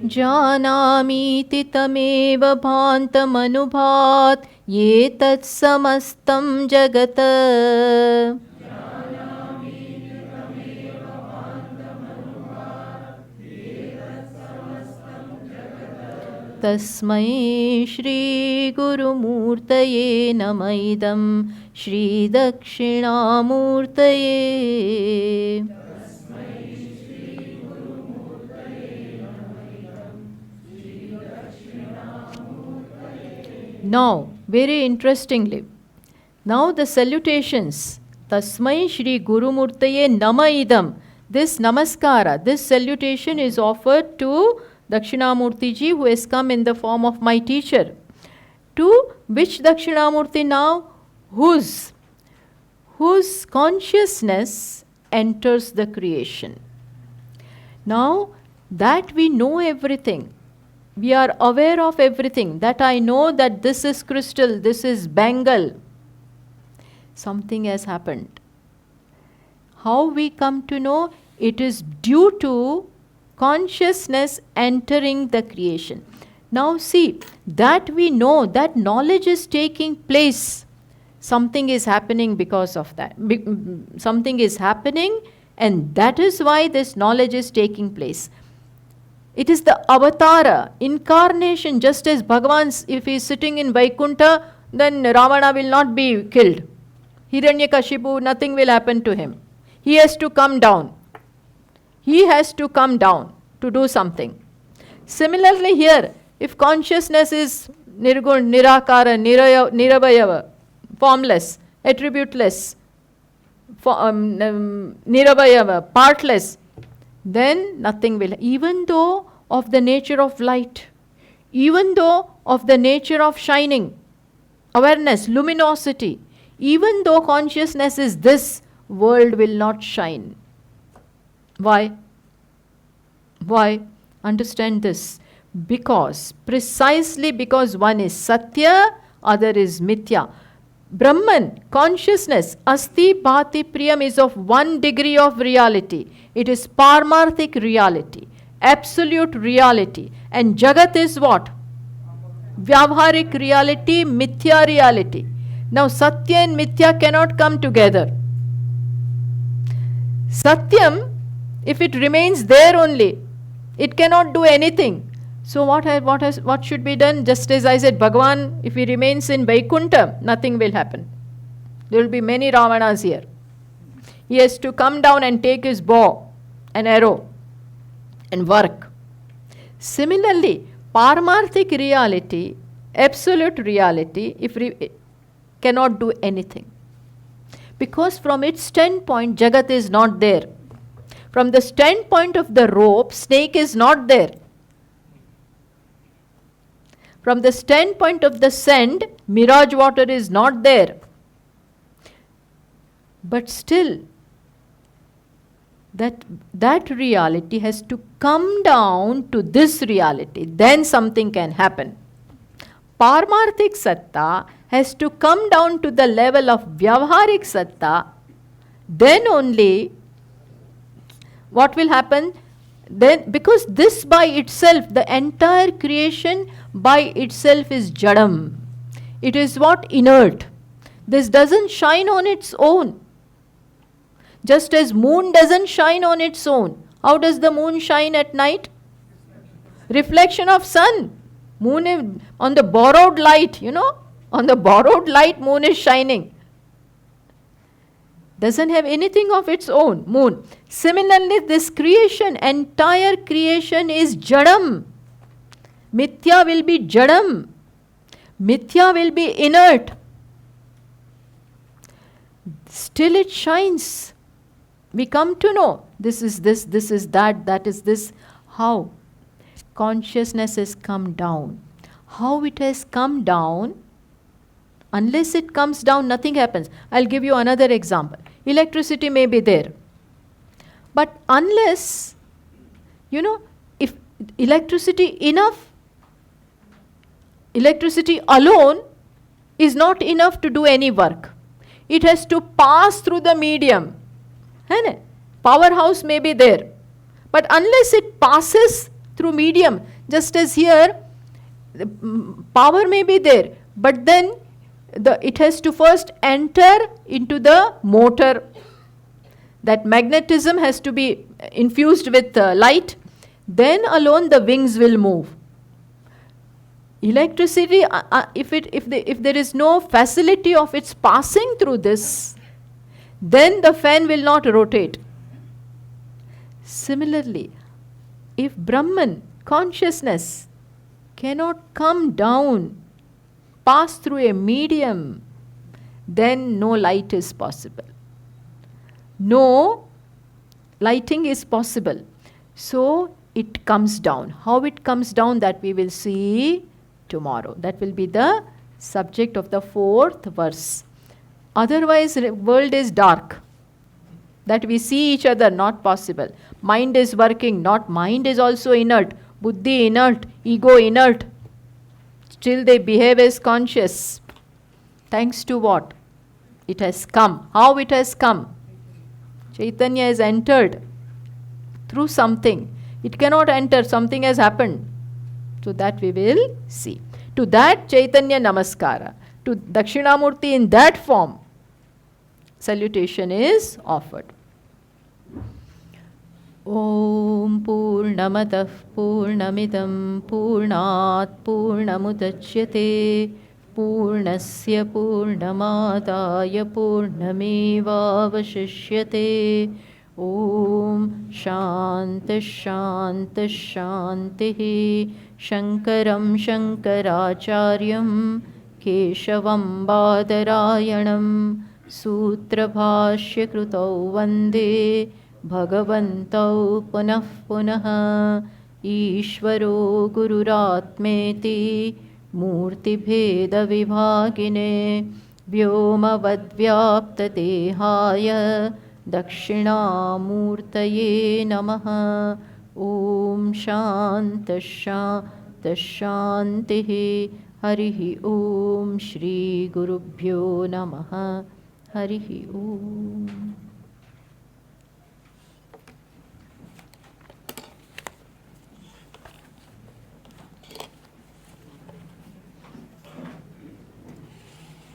Janamiti tameva bhantamanubhat ye tat samastam jagata Tasmai Shri Gurumurtaye Namaidam Shri Dakshinamurtaye. Now, very interestingly, now the salutations. Tasmai Shri Gurumurtaye Namaidam. This namaskara, this salutation is offered to Dakshinamurti ji, who has come in the form of my teacher. To which Dakshinamurti now? Whose consciousness enters the creation. Now that we know everything, we are aware of everything, that I know that this is crystal, this is bangle. Something has happened. How we come to know? It is due to consciousness entering the creation. Now see, that we know, that knowledge is taking place. Something is happening because of that. Something is happening, and that is why this knowledge is taking place. It is the avatara, incarnation, just as Bhagavan, if he is sitting in Vaikuntha, then Ravana will not be killed. Hiranyakashipu, nothing will happen to him. He has to come down. He has to come down to do something. Similarly here, if consciousness is nirgun, nirakara, niravayava, formless, attributeless, niravayava, partless, then nothing will. Even though of the nature of light, even though of the nature of shining, awareness, luminosity, even though consciousness is this, world will not shine. Why? Why? Understand this. Because, precisely because one is Satya, other is Mithya. Brahman, consciousness, Asti Bhati Priyam is of 1 degree of reality. It is Paramarthik reality, absolute reality. And Jagat is what? Vyavharik reality, Mithya reality. Now Satya and Mithya cannot come together. Satyam, if it remains there only, it cannot do anything. So what should be done? Just as I said, Bhagavan, if he remains in Vaikuntha, nothing will happen. There will be many Ravanas here. He has to come down and take his bow and arrow and work. Similarly, Paramarthik reality, absolute reality, cannot do anything. Because from its standpoint, Jagat is not there. From the standpoint of the rope, snake is not there. From the standpoint of the sand, mirage water is not there. But still, that reality has to come down to this reality. Then something can happen. Paramarthik Satta has to come down to the level of Vyavharik Satta. Then only what will happen? Then, because this by itself, the entire creation by itself is Jadam. It is what? Inert. This doesn't shine on its own. Just as moon doesn't shine on its own. How does the moon shine at night? Reflection of sun. Moon is on the borrowed light, on the borrowed light moon is shining. Doesn't have anything of its own, moon. Similarly, this creation, entire creation is Jadam. Mithya will be Jadam. Mithya will be inert. Still it shines. We come to know this is this is that, that is this. How? Consciousness has come down. How it has come down? Unless it comes down, nothing happens. I'll give you another example. Electricity may be there. But unless, if electricity alone is not enough to do any work. It has to pass through the medium. Powerhouse may be there. But unless it passes through medium, just as here, power may be there. But then it has to first enter into the motor. That magnetism has to be infused with light. Then alone the wings will move. Electricity, if there is no facility of its passing through this, then the fan will not rotate. Similarly, if Brahman, consciousness, cannot come down, pass through a medium, then no light is possible. No lighting is possible. So it comes down. How it comes down, that we will see tomorrow. That will be the subject of the 4th verse. Otherwise, the world is dark. That we see each other, not possible. Mind is working, not mind is also inert. Buddhi inert, ego inert. Still they behave as conscious. Thanks to what? It has come. How it has come? Chaitanya has entered through something. It cannot enter, something has happened. So that we will see. To that Chaitanya Namaskara, to Dakshinamurti in that form, salutation is offered. Om Purnamadah Purnamidam Purnat Purnamudachyate Purnasya Purnamadaya Purnamevavashishyate. Om Shanti Shanti Shanti. Shankaram Shankaracharyam Keshavam Badarayanam Sutrabhashya Krutau Vande Bhagavantau Punah Punah. Ishvaro Gururatmeti Murti Bheda Vibhagine Vyoma Vadvyapta Dehaya Dakshinamurtaye Namaha. Om Shantashantashantihi. Harihi Om Shri Gurubhyo Namaha. Harihi Om.